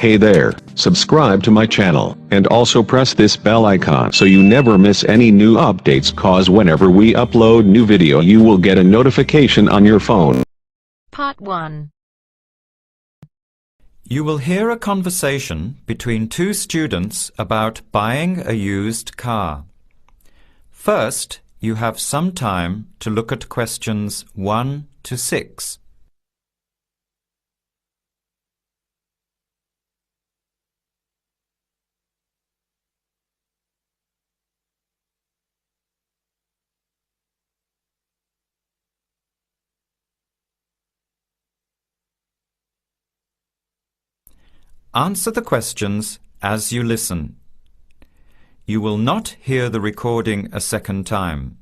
Hey there, subscribe to my channel, and also press this bell icon so you never miss any new updates, cause whenever we upload new video you will get a notification on your phone. Part 1. You will hear a conversation between two students about buying a used car. First, you have some time to look at questions 1 to 6. Answer the questions as you listen. You will not hear the recording a second time.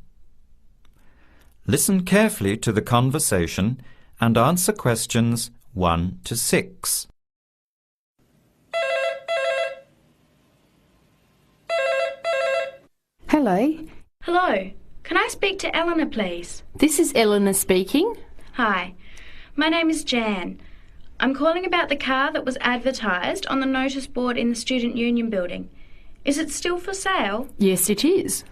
Listen carefully to the conversation and answer questions 1 to 6. Hello. Hello. Can I speak to Eleanor, please? This is Eleanor speaking. Hi. My name is Jan. I'm calling about the car that was advertised on the notice board in the Student Union building. Is it still for sale? Yes, it is.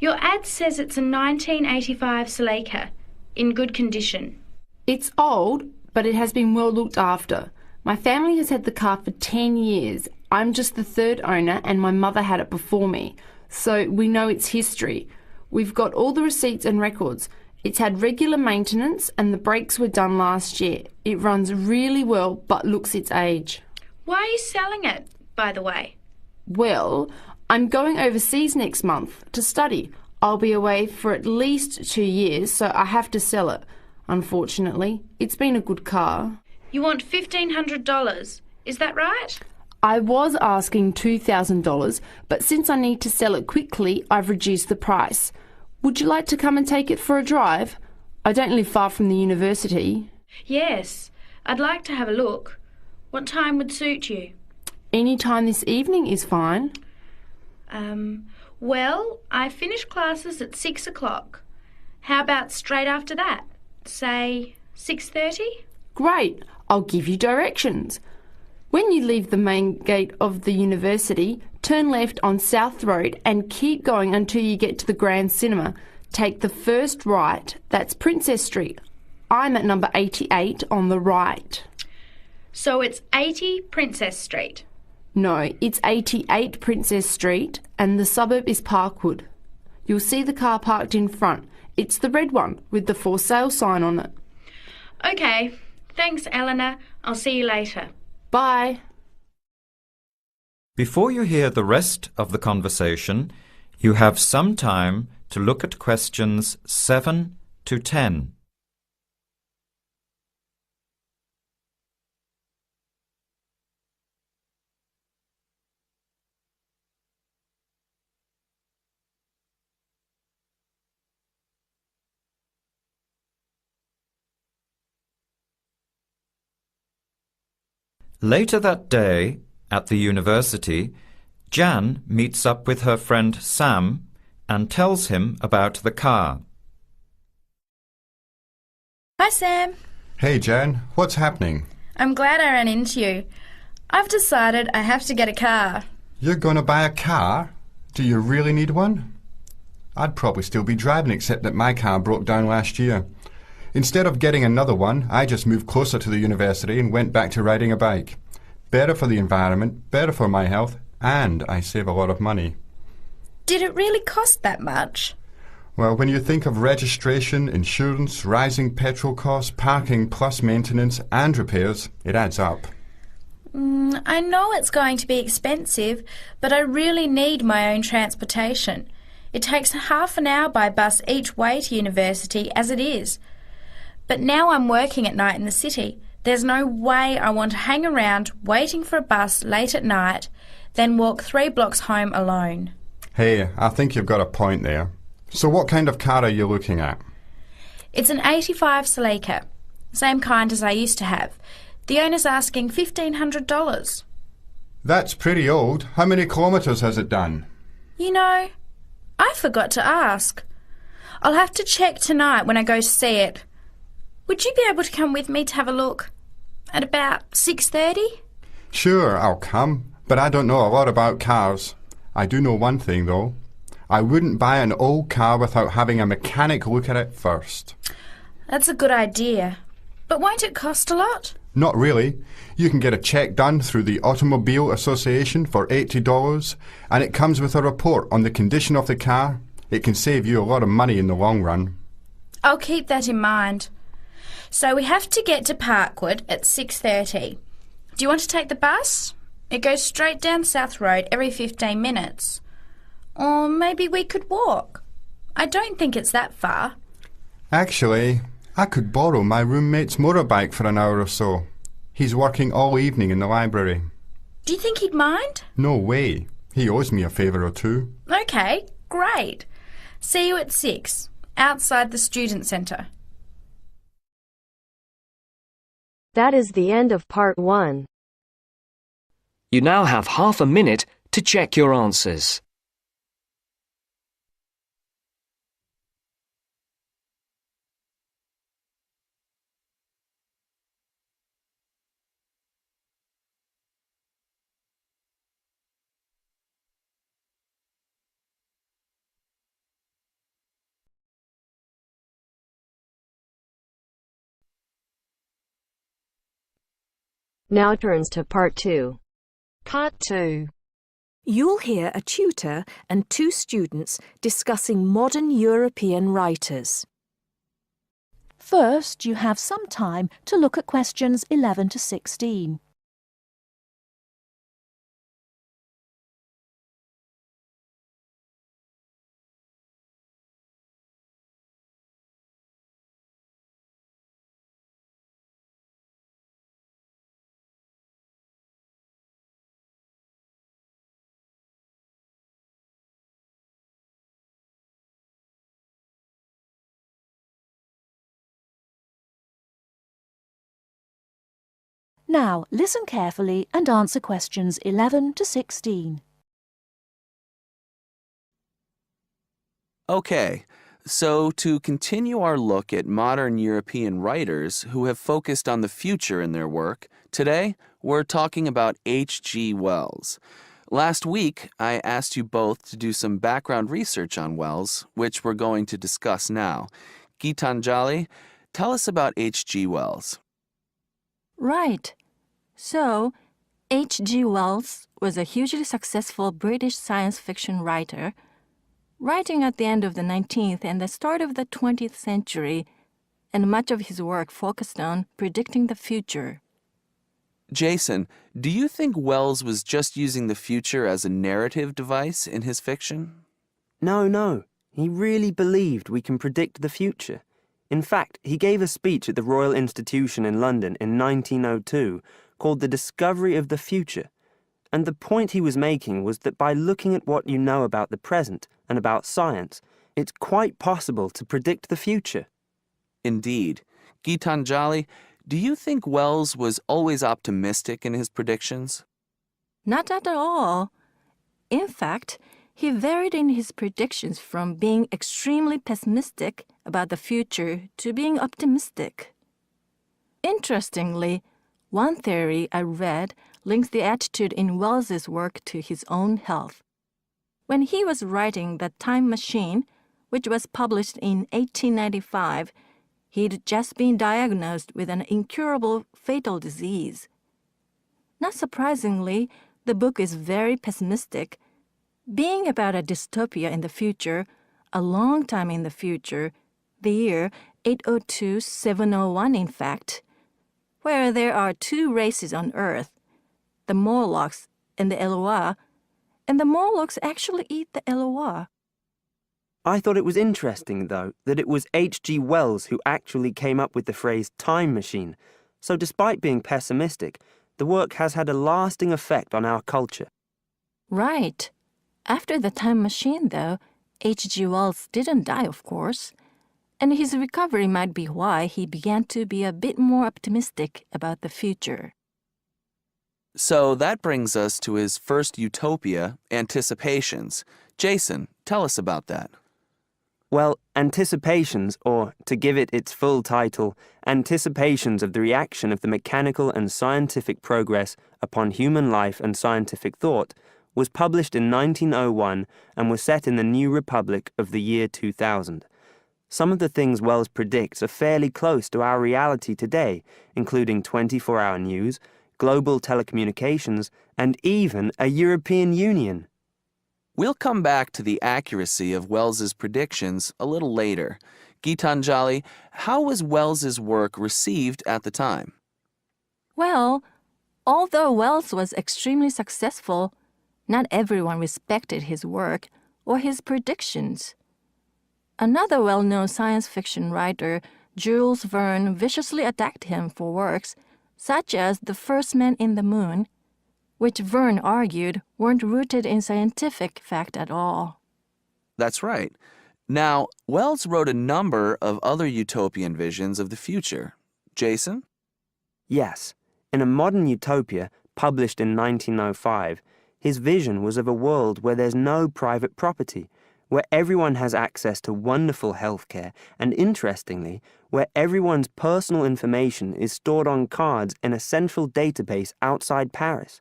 Your ad says it's a 1985 Celica, in good condition. It's old, but it has been well looked after. My family has had the car for 10 years. I'm just the third owner and my mother had it before me, so we know its history. We've got all the receipts and records. It's had regular maintenance and the brakes were done last year. It runs really well but looks its age. Why are you selling it, by the way? Well, I'm going overseas next month to study. I'll be away for at least 2 years, so I have to sell it. Unfortunately, it's been a good car. You want $1,500, is that right? I was asking $2,000, but since I need to sell it quickly, I've reduced the price. Would you like to come and take it for a drive? I don't live far from the university. Yes, I'd like to have a look. What time would suit you? Any time this evening is fine. Well, I finish classes at 6 o'clock. How about straight after that? Say 6:30? Great, I'll give you directions. When you leave the main gate of the university, turn left on South Road and keep going until you get to the Grand Cinema. Take the first right, that's Princess Street. I'm at number 88 on the right. So it's 80 Princess Street? No, it's 88 Princess Street and the suburb is Parkwood. You'll see the car parked in front. It's the red one with the for sale sign on it. Okay, thanks Eleanor. I'll see you later. Bye. Before you hear the rest of the conversation, you have some time to look at questions 7 to 10. Later that day, at the university, Jan meets up with her friend Sam and tells him about the car. Hi Sam. Hey Jan, what's happening? I'm glad I ran into you. I've decided I have to get a car. You're going to buy a car? Do you really need one? I'd probably still be driving except that my car broke down last year. Instead of getting another one, I just moved closer to the university and went back to riding a bike. Better for the environment, better for my health, and I save a lot of money. Did it really cost that much? Well, when you think of registration, insurance, rising petrol costs, parking plus maintenance and repairs, it adds up. I know it's going to be expensive, but I really need my own transportation. It takes half an hour by bus each way to university as it is. But now I'm working at night in the city. There's no way I want to hang around waiting for a bus late at night, then walk 3 blocks home alone. Hey, I think you've got a point there. So what kind of car are you looking at? It's an 85 Celica, same kind as I used to have. The owner's asking $1,500. That's pretty old. How many kilometres has it done? You know, I forgot to ask. I'll have to check tonight when I go to see it. Would you be able to come with me to have a look? At about 6:30? Sure, I'll come, but I don't know a lot about cars. I do know one thing, though. I wouldn't buy an old car without having a mechanic look at it first. That's a good idea. But won't it cost a lot? Not really. You can get a check done through the Automobile Association for $80, and it comes with a report on the condition of the car. It can save you a lot of money in the long run. I'll keep that in mind. So we have to get to Parkwood at 6:30. Do you want to take the bus? It goes straight down South Road every 15 minutes. Or maybe we could walk. I don't think it's that far. Actually, I could borrow my roommate's motorbike for an hour or so. He's working all evening in the library. Do you think he'd mind? No way. He owes me a favour or two. Okay, great. See you at 6, outside the student centre. That is the end of part 1. You now have half a minute to check your answers. Now turns to part 2. Part 2. You'll hear a tutor and 2 students discussing modern European writers. First, you have some time to look at questions 11 to 16. Now, listen carefully and answer questions 11 to 16. Okay, so to continue our look at modern European writers who have focused on the future in their work, today we're talking about H.G. Wells. Last week, I asked you both to do some background research on Wells, which we're going to discuss now. Gitanjali, tell us about H.G. Wells. Right. So, H.G. Wells was a hugely successful British science fiction writer, writing at the end of the 19th and the start of the 20th century, and much of his work focused on predicting the future. Jason, do you think Wells was just using the future as a narrative device in his fiction? No. He really believed we can predict the future. In fact, he gave a speech at the Royal Institution in London in 1902 called The Discovery of the Future. And the point he was making was that by looking at what you know about the present and about science, it's quite possible to predict the future. Indeed. Gitanjali, do you think Wells was always optimistic in his predictions? Not at all. In fact, he varied in his predictions from being extremely pessimistic about the future to being optimistic. Interestingly, one theory I read links the attitude in Wells's work to his own health. When he was writing The Time Machine, which was published in 1895, he'd just been diagnosed with an incurable fatal disease. Not surprisingly, the book is very pessimistic, being about a dystopia in the future, a long time in the future, the year 802-701 in fact, where there are 2 races on Earth, the Morlocks and the Eloi, and the Morlocks actually eat the Eloi. I thought it was interesting, though, that it was H.G. Wells who actually came up with the phrase time machine. So despite being pessimistic, the work has had a lasting effect on our culture. Right. After The Time Machine, though, H.G. Wells didn't die, of course, and his recovery might be why he began to be a bit more optimistic about the future. So that brings us to his first utopia, Anticipations. Jason, tell us about that. Well, anticipations, or to give it its full title, Anticipations of the Reaction of the Mechanical and Scientific Progress upon Human Life and Scientific Thought, was published in 1901 and was set in the New Republic of the year 2000. Some of the things Wells predicts are fairly close to our reality today, including 24-hour news, global telecommunications, and even a European Union. We'll come back to the accuracy of Wells's predictions a little later. Gitanjali, how was Wells's work received at the time? Well, although Wells was extremely successful, not everyone respected his work or his predictions. Another well-known science fiction writer, Jules Verne, viciously attacked him for works such as The First Man in the Moon, which Verne argued weren't rooted in scientific fact at all. That's right. Now, Wells wrote a number of other utopian visions of the future. Jason? Yes. In A Modern Utopia, published in 1905, his vision was of a world where there's no private property, where everyone has access to wonderful healthcare, and interestingly, where everyone's personal information is stored on cards in a central database outside Paris.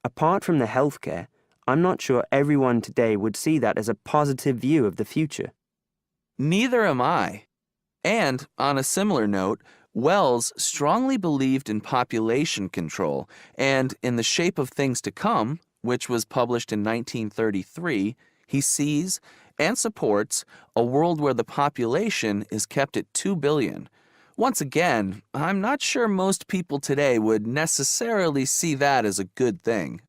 Apart from the healthcare, I'm not sure everyone today would see that as a positive view of the future. Neither am I. And, on a similar note, Wells strongly believed in population control and in The Shape of Things to Come, which was published in 1933, he sees and supports a world where the population is kept at 2 billion. Once again, I'm not sure most people today would necessarily see that as a good thing.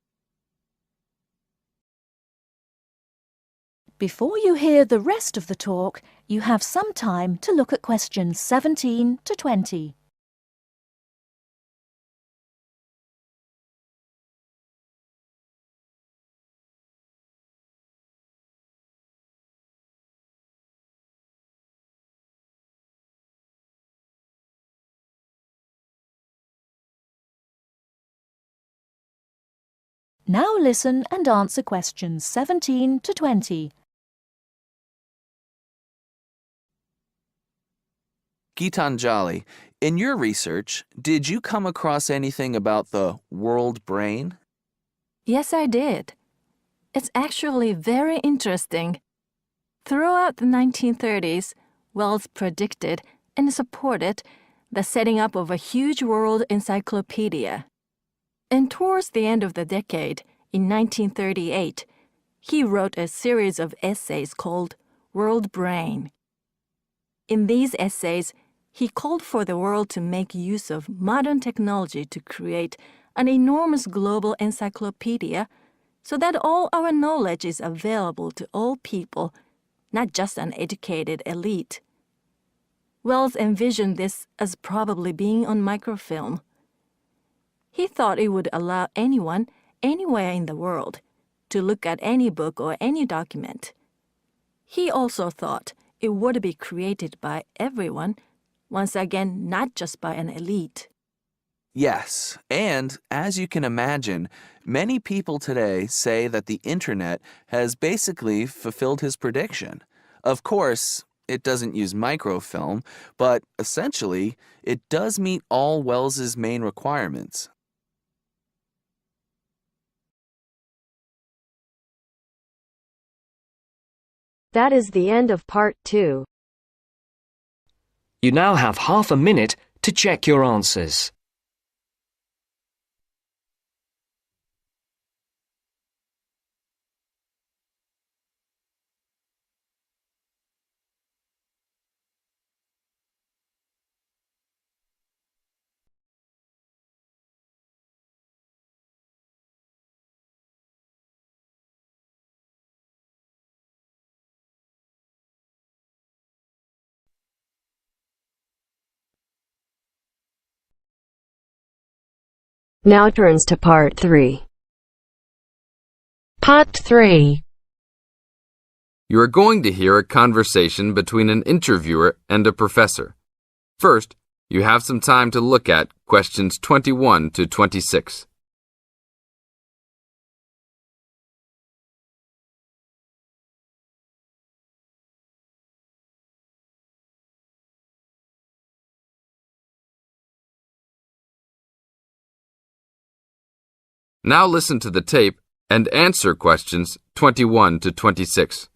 Before you hear the rest of the talk, you have some time to look at questions 17 to 20. Now listen and answer questions 17 to 20. Gitanjali, in your research, did you come across anything about the world brain? Yes, I did. It's actually very interesting. Throughout the 1930s, Wells predicted and supported the setting up of a huge world encyclopedia. And towards the end of the decade, in 1938, he wrote a series of essays called World Brain. In these essays, he called for the world to make use of modern technology to create an enormous global encyclopedia so that all our knowledge is available to all people, not just an educated elite. Wells envisioned this as probably being on microfilm. He thought it would allow anyone, anywhere in the world, to look at any book or any document. He also thought it would be created by everyone, once again, not just by an elite. Yes, and as you can imagine, many people today say that the internet has basically fulfilled his prediction. Of course, it doesn't use microfilm, but essentially, it does meet all Wells's main requirements. That is the end of part 2. You now have half a minute to check your answers. Now turns to part 3. Part 3. You are going to hear a conversation between an interviewer and a professor. First, you have some time to look at questions 21 to 26. Now listen to the tape and answer questions 21 to 26.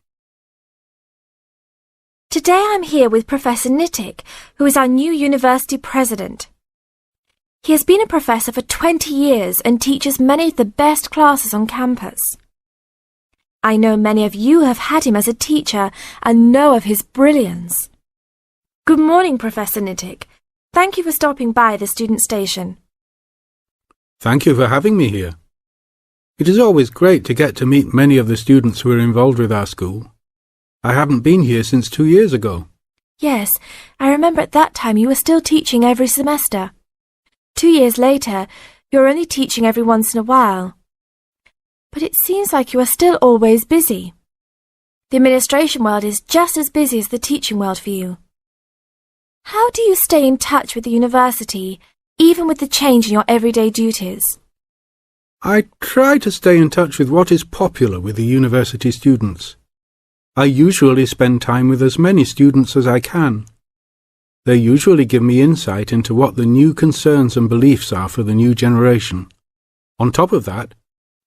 Today I'm here with Professor Nittick, who is our new university president. He has been a professor for 20 years and teaches many of the best classes on campus. I know many of you have had him as a teacher and know of his brilliance. Good morning, Professor Nittick. Thank you for stopping by the student station. Thank you for having me here. It is always great to get to meet many of the students who are involved with our school. I haven't been here since 2 years ago. Yes, I remember at that time you were still teaching every semester. 2 years later, you're only teaching every once in a while. But it seems like you are still always busy. The administration world is just as busy as the teaching world for you. How do you stay in touch with the university, even with the change in your everyday duties? I try to stay in touch with what is popular with the university students. I usually spend time with as many students as I can. They usually give me insight into what the new concerns and beliefs are for the new generation. On top of that,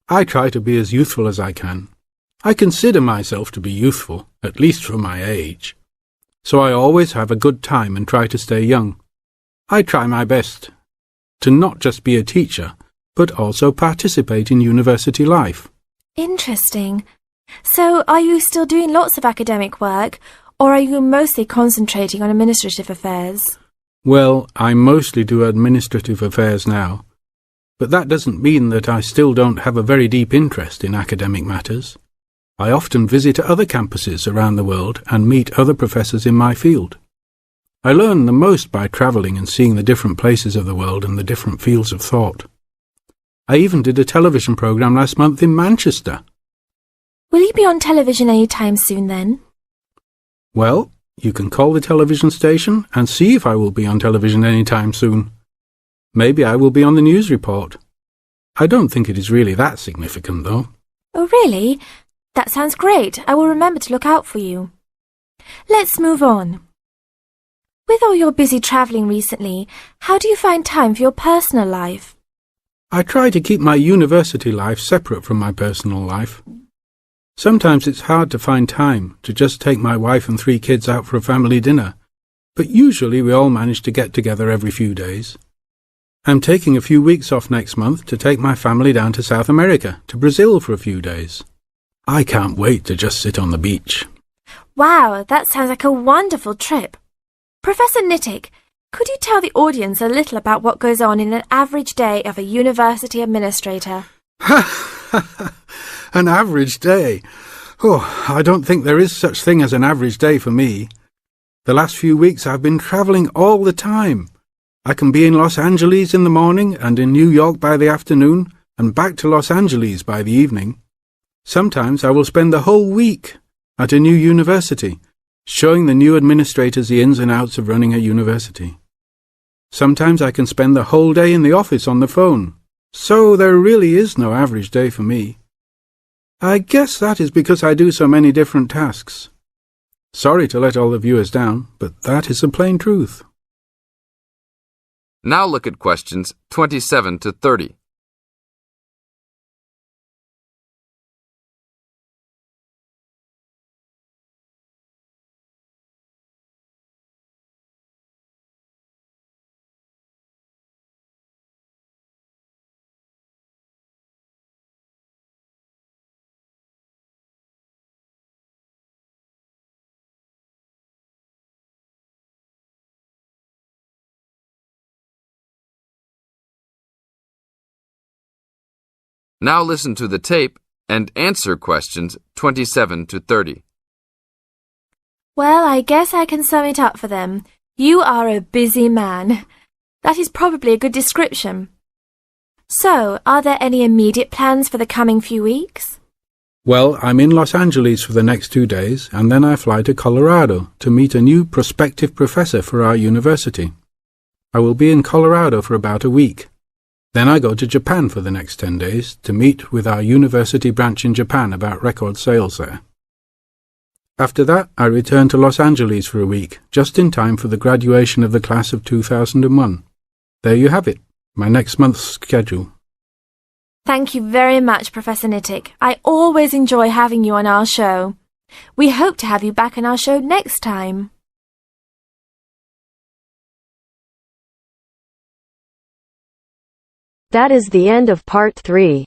I try to be as youthful as I can. I consider myself to be youthful, at least for my age. So I always have a good time and try to stay young. I try my best to not just be a teacher, but also participate in university life. Interesting. So are you still doing lots of academic work, or are you mostly concentrating on administrative affairs? Well, I mostly do administrative affairs now, but that doesn't mean that I still don't have a very deep interest in academic matters. I often visit other campuses around the world and meet other professors in my field. I learn the most by travelling and seeing the different places of the world and the different fields of thought. I even did a television programme last month in Manchester. Will you be on television any time soon then? Well, you can call the television station and see if I will be on television any time soon. Maybe I will be on the news report. I don't think it is really that significant, though. Oh, really? That sounds great. I will remember to look out for you. Let's move on. With all your busy travelling recently, how do you find time for your personal life? I try to keep my university life separate from my personal life. Sometimes it's hard to find time to just take my wife and 3 kids out for a family dinner, but usually we all manage to get together every few days. I'm taking a few weeks off next month to take my family down to South America, to Brazil for a few days. I can't wait to just sit on the beach. Wow, that sounds like a wonderful trip. Professor Nittick, could you tell the audience a little about what goes on in an average day of a university administrator? An average day? Oh, I don't think there is such thing as an average day for me. The last few weeks I've been travelling all the time. I can be in Los Angeles in the morning and in New York by the afternoon and back to Los Angeles by the evening. Sometimes I will spend the whole week at a new university, showing the new administrators the ins and outs of running a university. Sometimes I can spend the whole day in the office on the phone, so there really is no average day for me. I guess that is because I do so many different tasks. Sorry to let all the viewers down, but that is the plain truth. Now look at questions 27 to 30. Now listen to the tape and answer questions 27 to 30. Well, I guess I can sum it up for them. You are a busy man. That is probably a good description. So, are there any immediate plans for the coming few weeks? Well, I'm in Los Angeles for the next 2 days, and then I fly to Colorado to meet a new prospective professor for our university. I will be in Colorado for about a week. Then I go to Japan for the next 10 days to meet with our university branch in Japan about record sales there. After that, I return to Los Angeles for a week, just in time for the graduation of the class of 2001. There you have it, my next month's schedule. Thank you very much, Professor Nittick. I always enjoy having you on our show. We hope to have you back on our show next time. That is the end of part 3.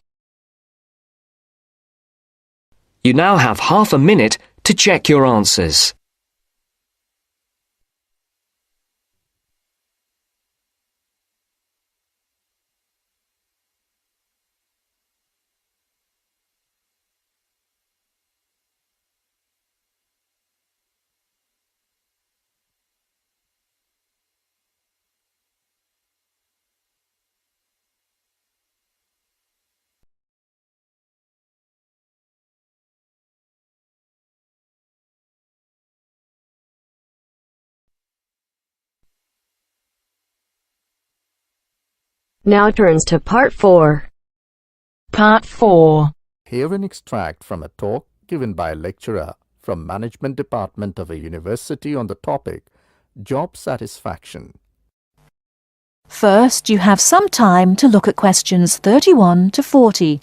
You now have half a minute to check your answers. Now turns to part 4. Part 4. Hear an extract from a talk given by a lecturer from Management Department of a university on the topic Job Satisfaction. First, you have some time to look at questions 31 to 40.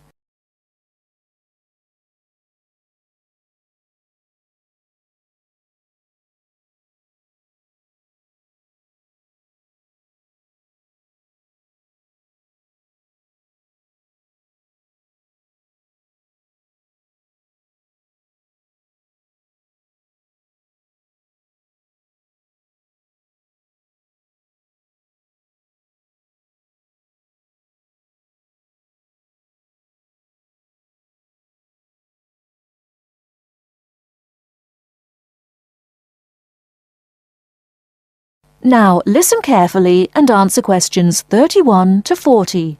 Now listen carefully and answer questions 31 to 40.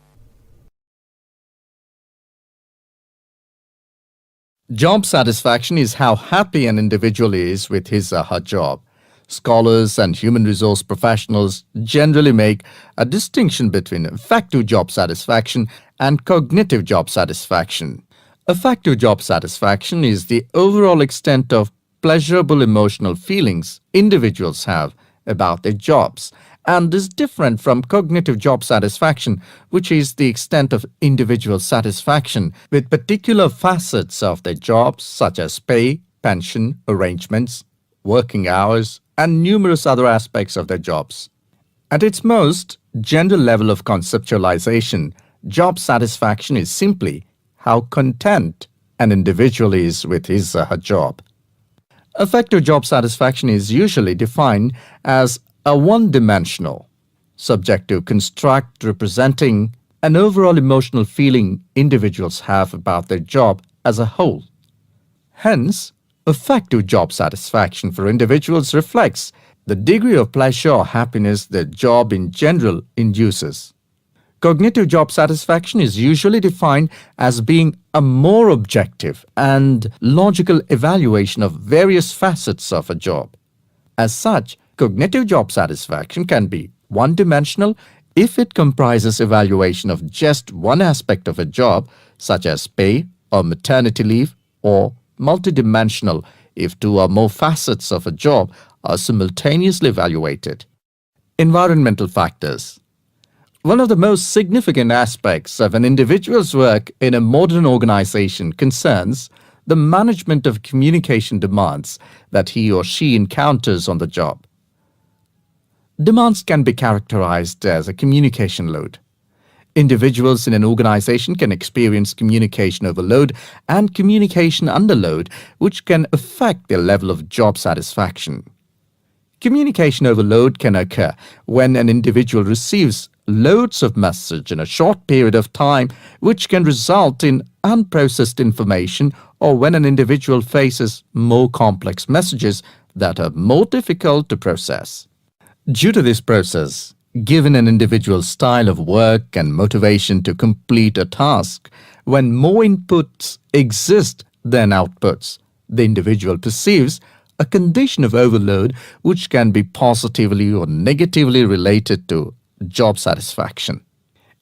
Job satisfaction is how happy an individual is with his or her job. Scholars and human resource professionals generally make a distinction between affective job satisfaction and cognitive job satisfaction. Affective job satisfaction is the overall extent of pleasurable emotional feelings individuals have about their jobs, and is different from cognitive job satisfaction, which is the extent of individual satisfaction with particular facets of their jobs such as pay, pension, arrangements, working hours, and numerous other aspects of their jobs. At its most general level of conceptualization, job satisfaction is simply how content an individual is with his or her job. Affective job satisfaction is usually defined as a one-dimensional, subjective construct representing an overall emotional feeling individuals have about their job as a whole. Hence, affective job satisfaction for individuals reflects the degree of pleasure or happiness their job in general induces. Cognitive job satisfaction is usually defined as being a more objective and logical evaluation of various facets of a job. As such, cognitive job satisfaction can be one-dimensional if it comprises evaluation of just one aspect of a job, such as pay or maternity leave, or multidimensional if two or more facets of a job are simultaneously evaluated. Environmental factors. One of the most significant aspects of an individual's work in a modern organization concerns the management of communication demands that he or she encounters on the job. Demands can be characterized as a communication load. Individuals in an organization can experience communication overload and communication underload, which can affect their level of job satisfaction. Communication overload can occur when an individual receives loads of message in a short period of time, which can result in unprocessed information, or when an individual faces more complex messages that are more difficult to process. Due to this process, given an individual's style of work and motivation to complete a task, when more inputs exist than outputs, the individual perceives a condition of overload which can be positively or negatively related to job satisfaction.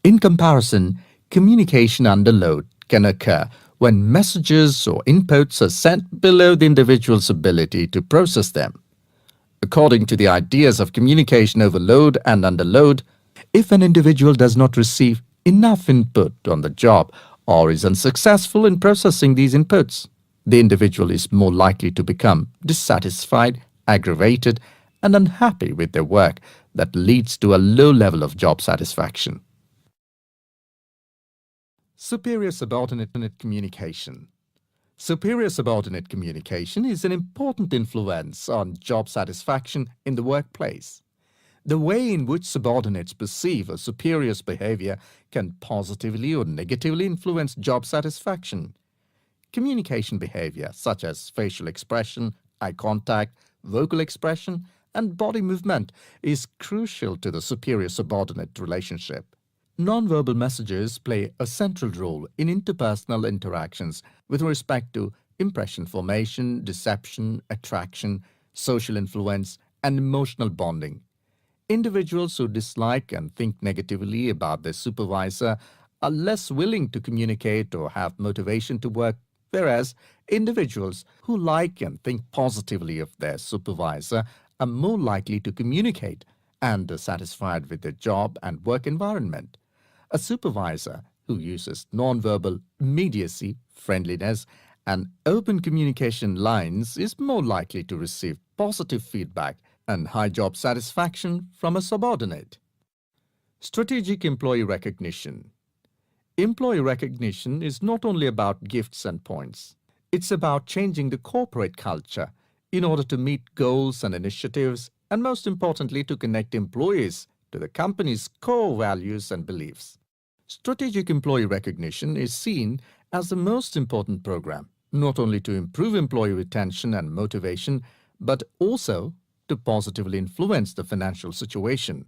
In comparison, communication underload can occur when messages or inputs are sent below the individual's ability to process them. According to the ideas of communication overload and underload, if an individual does not receive enough input on the job or is unsuccessful in processing these inputs, the individual is more likely to become dissatisfied, aggravated, and unhappy with their work that leads to a low level of job satisfaction. Superior subordinate communication. Superior subordinate communication is an important influence on job satisfaction in the workplace. The way in which subordinates perceive a superior's behavior can positively or negatively influence job satisfaction. Communication behavior such as facial expression, eye contact, vocal expression, and body movement is crucial to the superior-subordinate relationship. Non-verbal messages play a central role in interpersonal interactions with respect to impression formation, deception, attraction, social influence, and emotional bonding. Individuals who dislike and think negatively about their supervisor are less willing to communicate or have motivation to work, whereas individuals who like and think positively of their supervisor are more likely to communicate and are satisfied with their job and work environment. A supervisor who uses non-verbal immediacy, friendliness, and open communication lines is more likely to receive positive feedback and high job satisfaction from a subordinate. Strategic employee recognition. Employee recognition is not only about gifts and points. It's about changing the corporate culture in order to meet goals and initiatives, and most importantly, to connect employees to the company's core values and beliefs. Strategic employee recognition is seen as the most important program, not only to improve employee retention and motivation, but also to positively influence the financial situation.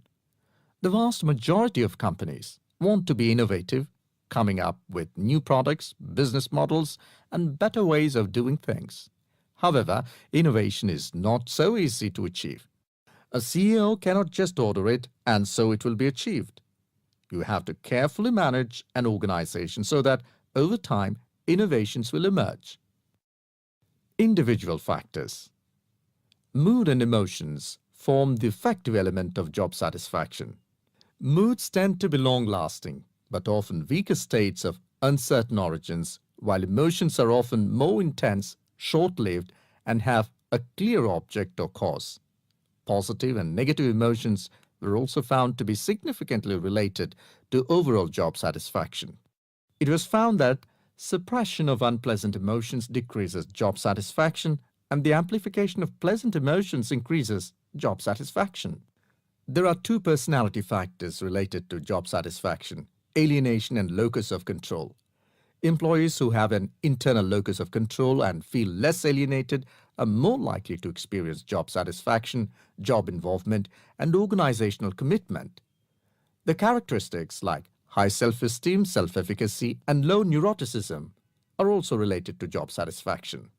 The vast majority of companies want to be innovative, coming up with new products, business models, and better ways of doing things. However, innovation is not so easy to achieve. A CEO cannot just order it and so it will be achieved. You have to carefully manage an organization so that over time, innovations will emerge. Individual factors. Mood and emotions form the effective element of job satisfaction. Moods tend to be long-lasting, but often weaker states of uncertain origins, while emotions are often more intense, short-lived, and have a clear object or cause. Positive and negative emotions were also found to be significantly related to overall job satisfaction. It was found that suppression of unpleasant emotions decreases job satisfaction, and the amplification of pleasant emotions increases job satisfaction. There are two personality factors related to job satisfaction: alienation and locus of control. Employees who have an internal locus of control and feel less alienated are more likely to experience job satisfaction, job involvement, and organizational commitment. The characteristics like high self-esteem, self-efficacy, and low neuroticism are also related to job satisfaction.